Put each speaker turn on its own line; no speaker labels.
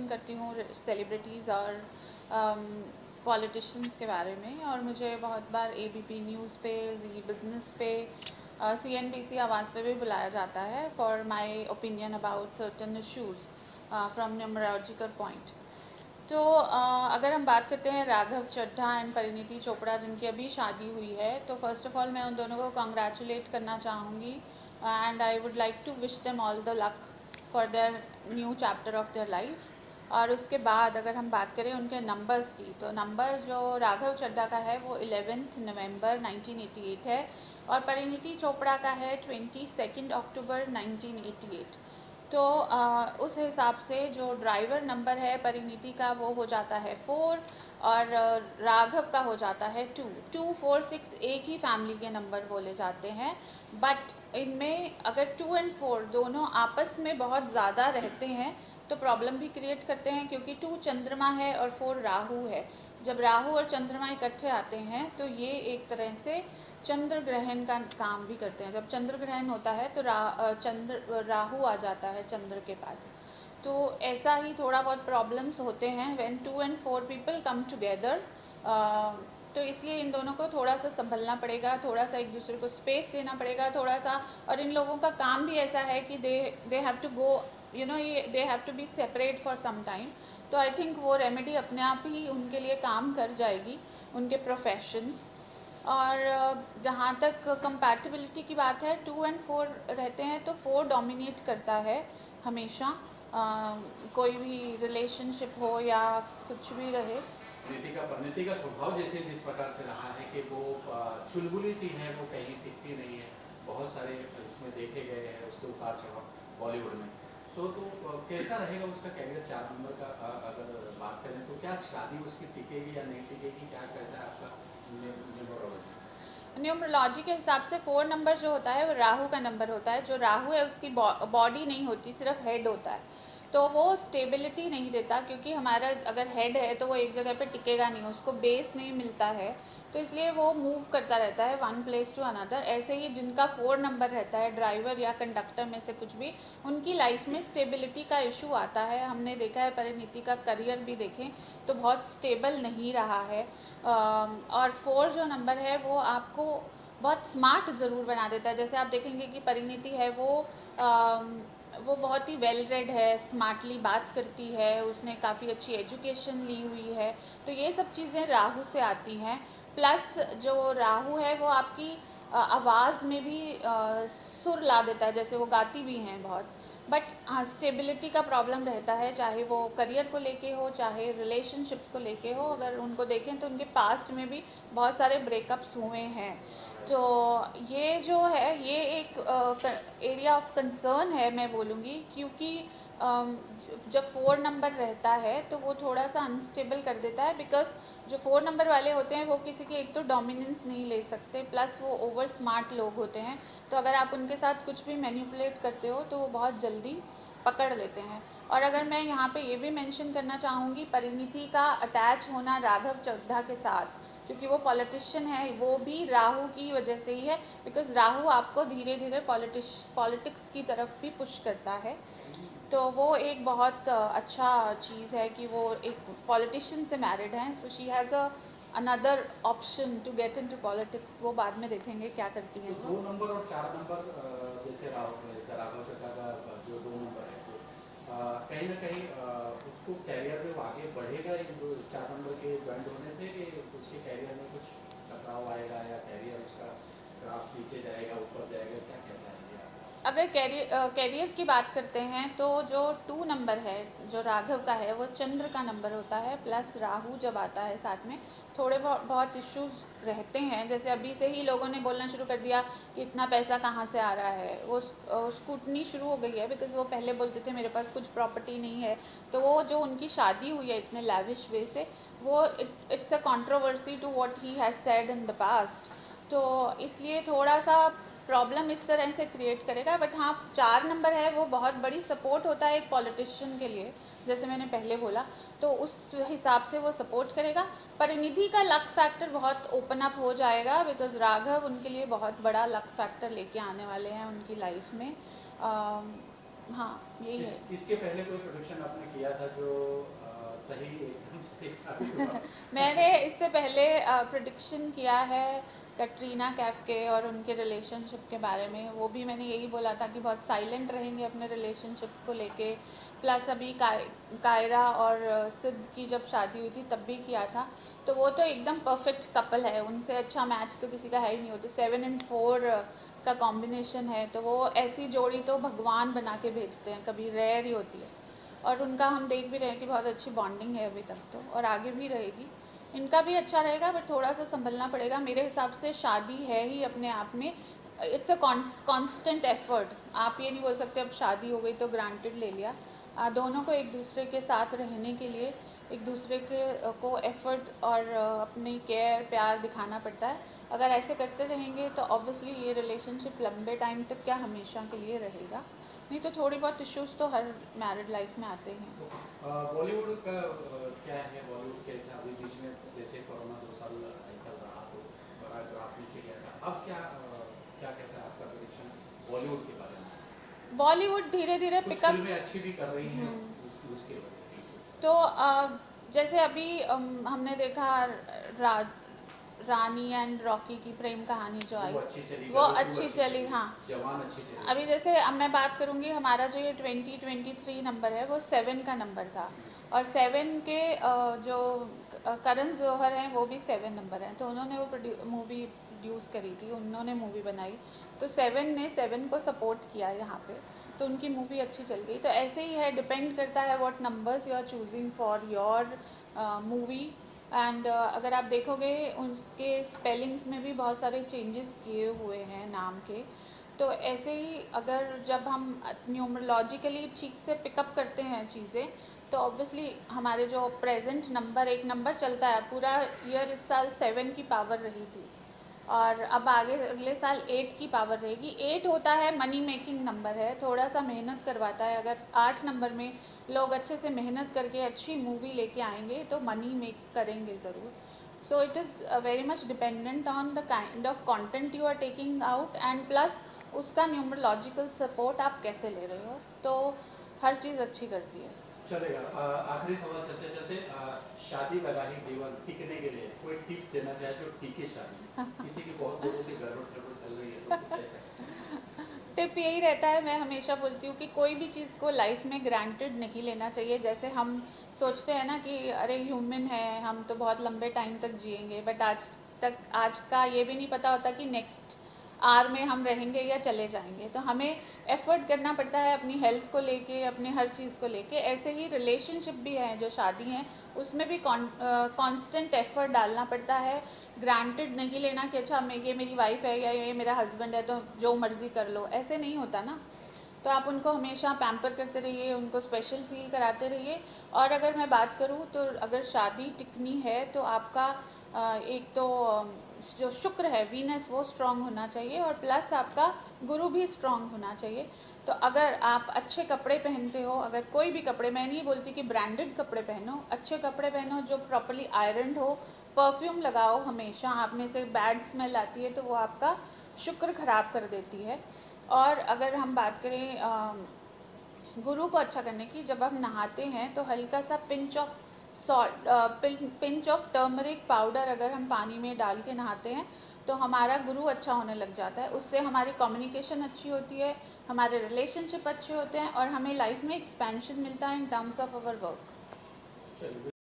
करती हूँ सेलिब्रिटीज़ और पॉलिटिशियंस के बारे में, और मुझे बहुत बार ABP न्यूज़ पे, जी बिज़नेस पे, CNBC आवाज़ पे भी बुलाया जाता है for my opinion about certain issues from numerological point. तो अगर हम बात करते हैं राघव चड्ढा एंड परिणीति चोपड़ा जिनकी अभी शादी हुई है, तो फर्स्ट ऑफ ऑल मैं उन दोनों को कॉन्ग्रेचुलेट करना चाहूँगी and I would like to wish them all the luck for their new chapter of their life. और उसके बाद अगर हम बात करें उनके नंबर्स की, तो नंबर जो राघव चड्ढा का है वो 11 नवंबर 1988 है और परिणीति चोपड़ा का है 22 अक्टूबर 1988। तो उस हिसाब से जो ड्राइवर नंबर है परिणीति का वो हो जाता है 4 और राघव का हो जाता है 2। 2, 4, 6 एक ही फैमिली के नंबर बोले जाते हैं, बट इनमें अगर 2 और 4 दोनों आपस में बहुत ज़्यादा रहते हैं तो प्रॉब्लम भी क्रिएट करते हैं, क्योंकि 2 चंद्रमा है और 4 राहु है। जब राहु और चंद्रमा इकट्ठे आते हैं तो ये एक तरह से चंद्र ग्रहण का काम भी करते हैं। जब चंद्र ग्रहण होता है तो राहु आ जाता है चंद्र के पास। तो ऐसा ही थोड़ा बहुत प्रॉब्लम्स होते हैं व्हेन 2 और 4 पीपल कम टुगेदर। तो इसलिए इन दोनों को थोड़ा सा संभलना पड़ेगा, थोड़ा सा एक दूसरे को स्पेस देना पड़ेगा थोड़ा सा। और इन लोगों का काम भी ऐसा है कि they have to go, you know, they have to be separate for some time. तो आई थिंक वो रेमेडी अपने आप ही उनके लिए काम कर जाएगी, उनके प्रोफेशंस। और जहाँ तक कंपैटिबिलिटी की बात है, 2 और 4 रहते हैं तो 4 डोमिनेट करता है हमेशा, कोई भी रिलेशनशिप हो या कुछ भी रहे।
परिणीति का स्वभाव जैसे जिस प्रकार से रहा है कि वो चुलबुली सी है, वो कहीं टिकती नहीं है, बहुत सारे इसमें देखे गए हैं उसके उतार चढ़ाव बॉलीवुड में। तो कैसा रहेगा उसका कैरियर 4 नंबर का? अगर बात करें तो क्या शादी उसकी टिकेगी या नहीं टिकेगी, क्या कहता है आपका न्यूमरोलॉजी?
न्यूमरोलॉजी के हिसाब से 4 नंबर जो होता है वो राहु का नंबर होता है। जो राहु है उसकी बॉडी नहीं होती, सिर्फ हेड होता है, तो वो स्टेबिलिटी नहीं देता, क्योंकि हमारा अगर हेड है तो वो एक जगह पे टिकेगा नहीं, उसको बेस नहीं मिलता है, तो इसलिए वो मूव करता रहता है वन प्लेस टू अनदर। ऐसे ही जिनका 4 नंबर रहता है, ड्राइवर या कंडक्टर में से कुछ भी, उनकी लाइफ में स्टेबिलिटी का इशू आता है। हमने देखा है परिणीति का करियर भी देखें तो बहुत स्टेबल नहीं रहा है। और 4 जो नंबर है वो आपको बहुत स्मार्ट ज़रूर बना देता है। जैसे आप देखेंगे कि परिणीति है वो बहुत ही वेल रेड है, स्मार्टली बात करती है, उसने काफ़ी अच्छी एजुकेशन ली हुई है, तो ये सब चीज़ें राहु से आती हैं। प्लस जो राहु है वो आपकी आवाज़ में भी सुर ला देता है, जैसे वो गाती भी हैं बहुत। बट हाँ, स्टेबिलिटी का प्रॉब्लम रहता है, चाहे वो करियर को लेके हो चाहे रिलेशनशिप्स को लेके हो। अगर उनको देखें तो उनके पास्ट में भी बहुत सारे ब्रेकअप्स हुए हैं। तो ये जो है ये एक एरिया ऑफ कंसर्न है मैं बोलूँगी, क्योंकि जब 4 नंबर रहता है तो वो थोड़ा सा अनस्टेबल कर देता है, बिकॉज जो 4 नंबर वाले होते हैं वो किसी की एक तो डोमिनेंस नहीं ले सकते, प्लस वो ओवर स्मार्ट लोग होते हैं। तो अगर आप उनके साथ कुछ भी मैनिपुलेट करते हो तो वो बहुत जल्दी पकड़ लेते हैं। और अगर मैं यहाँ पे ये भी मेंशन करना चाहूँगी, परिणीति का अटैच होना राघव चड्ढा के साथ, क्योंकि वो पॉलिटिशियन है, वो भी राहु की वजह से ही है, बिकॉज राहु आपको धीरे धीरे पॉलिटिक्स की तरफ भी पुश करता है। तो वो एक बहुत अच्छा चीज़ है कि वो एक पॉलिटिशियन से मैरिड हैं, so she has another option to get into politics. वो बाद में देखेंगे क्या करती हैं।
तो 2 नंबर और 4 नंबर जैसे राघव चड्ढा का जो 2 नंबर है, तो कहीं ना कहीं उसको कैरियर में आगे बढ़ेगा इन 4 नंबर के ज्वाइंट होने से, कि उसके कैरियर में कुछ टकराव आएगा या कैरियर उसका ग्राफ नीचे जाएगा ऊपर जाएगा, क्या कहता है?
अगर कैरियर की बात करते हैं तो जो 2 नंबर है जो राघव का है वो चंद्र का नंबर होता है, प्लस राहु जब आता है साथ में थोड़े बहुत इश्यूज रहते हैं। जैसे अभी से ही लोगों ने बोलना शुरू कर दिया कि इतना पैसा कहाँ से आ रहा है, वो स्कूटनी शुरू हो गई है, बिकॉज वो पहले बोलते थे मेरे पास कुछ प्रॉपर्टी नहीं है। तो वो जो उनकी शादी हुई है इतने लैविश वे से, वो it's a controversy to what he has said in the past. तो इसलिए थोड़ा सा प्रॉब्लम इस तरह से क्रिएट करेगा। बट हाँ, 4 नंबर है वो बहुत बड़ी सपोर्ट होता है एक पॉलिटिशियन के लिए, जैसे मैंने पहले बोला, तो उस हिसाब से वो सपोर्ट करेगा। परिणीति का लक फैक्टर बहुत ओपन अप हो जाएगा, बिकॉज राघव उनके लिए बहुत बड़ा लक फैक्टर लेके आने वाले हैं उनकी लाइफ में। हाँ यही है।
इसके पहले कोई प्रोडक्शन आपने किया था जो सही एकदम सही साबित हुआ?
मैंने इससे पहले प्रेडिक्शन किया है कटरीना कैफ के और उनके रिलेशनशिप के बारे में। वो भी मैंने यही बोला था कि बहुत साइलेंट रहेंगे अपने रिलेशनशिप्स को लेके। प्लस अभी कायरा और सिद्ध की जब शादी हुई थी तब भी किया था। तो वो तो एकदम परफेक्ट कपल है, उनसे अच्छा मैच तो किसी का है ही नहीं। होते 7 and 4 का कॉम्बिनेशन है, तो वो ऐसी जोड़ी तो भगवान बना के भेजते हैं, कभी रेयर ही होती है। और उनका हम देख भी रहे हैं कि बहुत अच्छी बॉन्डिंग है अभी तक तो, और आगे भी रहेगी। इनका भी अच्छा रहेगा, बट थोड़ा सा संभलना पड़ेगा। मेरे हिसाब से शादी है ही अपने आप में, इट्स अ कांस्टेंट एफर्ट। आप ये नहीं बोल सकते अब शादी हो गई तो ग्रांटेड ले लिया। दोनों को एक दूसरे के साथ रहने के लिए एक दूसरे के को एफर्ट और अपनी केयर प्यार दिखाना पड़ता है। अगर ऐसे करते रहेंगे तो ऑब्वियसली ये रिलेशनशिप लंबे टाइम तक क्या हमेशा के लिए रहेगा। नहीं तो थोड़ी बहुत इश्यूज तो हर मैरिड लाइफ में आते हैं।
बॉलीवुड का क्या है? बॉलीवुड कैसा अभी बीच में जैसे कोरोना 2 साल ऐसा रहा तो बड़ा ग्राफ नीचे गया था, अब क्या कहता है आपका प्रेडिक्शन बॉलीवुड के बारे में?
बॉलीवुड धीरे धीरे
कुछ
पिकअप।
फिल्में अच्छी भी कर रही हैं उसकी वजह से।
तो जैसे अभी हमने देखा रानी एंड रॉकी की प्रेम कहानी जो आई,
वो अच्छी चली,
वो
गदर 2
अच्छी चली। हाँ,
जवान अच्छी चली।
अभी जैसे अब मैं बात करूँगी, हमारा जो ये 2023 नंबर है वो 7 का नंबर था, और 7 के जो करण जौहर हैं वो भी 7 नंबर हैं। तो उन्होंने वो मूवी प्रोड्यूस करी थी, उन्होंने मूवी बनाई, तो 7 ने 7 को सपोर्ट किया यहाँ पे, तो उनकी मूवी अच्छी चल गई। तो ऐसे ही है, डिपेंड करता है what numbers you are choosing for your movie. And अगर आप देखोगे उसके स्पेलिंग्स में भी बहुत सारे चेंजेस किए हुए हैं नाम के। तो ऐसे ही अगर जब हम न्यूमरोलॉजिकली ठीक से पिकअप करते हैं चीज़ें, तो ऑब्वियसली हमारे जो प्रेजेंट नंबर, एक नंबर चलता है पूरा ईयर, इस साल 7 की पावर रही थी, और अब आगे अगले साल 8 की पावर रहेगी। 8 होता है मनी मेकिंग नंबर है, थोड़ा सा मेहनत करवाता है। अगर 8 नंबर में लोग अच्छे से मेहनत करके अच्छी मूवी लेके आएंगे तो मनी मेक करेंगे ज़रूर। So it is very much dependent on the kind of content you are taking out, and plus उसका न्यूमरोलॉजिकल सपोर्ट आप कैसे ले रहे हो, तो हर चीज़ अच्छी करती है।
चलेगा। आखिरी सवाल चलते चलते, शादी वैवाहिक जीवन टिकने के लिए कोई टिप देना चाहे जो टिके शादी? किसी की बहुत लोगों की गड़बड़ चल रही है तो कुछ ऐसा?
टिप यही रहता है, मैं हमेशा बोलती हूँ कि कोई भी चीज़ को लाइफ में ग्रांटेड नहीं लेना चाहिए। जैसे हम सोचते हैं ना कि अरे ह्यूमन है, हम तो बहुत लंबे टाइम तक जिएंगे, बट आज का ये भी नहीं पता होता कि नेक्स्ट आर में हम रहेंगे या चले जाएंगे। तो हमें एफर्ट करना पड़ता है अपनी हेल्थ को लेके, अपने हर चीज़ को लेके। ऐसे ही रिलेशनशिप भी है, जो शादी हैं उसमें भी कांस्टेंट एफर्ट डालना पड़ता है। ग्रांटेड नहीं लेना कि अच्छा मैं, ये मेरी वाइफ है या ये मेरा हस्बैंड है तो जो मर्ज़ी कर लो, ऐसे नहीं होता ना। तो आप उनको हमेशा पैम्पर करते रहिए, उनको स्पेशल फील कराते रहिए। और अगर मैं बात करूँ तो अगर शादी टिकनी है तो आपका एक तो जो शुक्र है, वीनस, वो स्ट्रांग होना चाहिए, और प्लस आपका गुरु भी स्ट्रांग होना चाहिए। तो अगर आप अच्छे कपड़े पहनते हो, अगर कोई भी कपड़े, मैं नहीं बोलती कि ब्रांडेड कपड़े पहनो, अच्छे कपड़े पहनो जो प्रॉपर्ली आयरन हो, परफ्यूम लगाओ हमेशा, आप में से बैड स्मेल आती है तो वो आपका शुक्र खराब कर देती है। और अगर हम बात करें गुरु को अच्छा करने की, जब हम नहाते हैं तो हल्का सा pinch of salt, pinch of turmeric powder अगर हम पानी में डाल के नहाते हैं तो हमारा गुरु अच्छा होने लग जाता है। उससे हमारी कम्युनिकेशन अच्छी होती है, हमारे रिलेशनशिप अच्छे होते हैं, और हमें लाइफ में एक्सपेंशन मिलता है in terms of our work.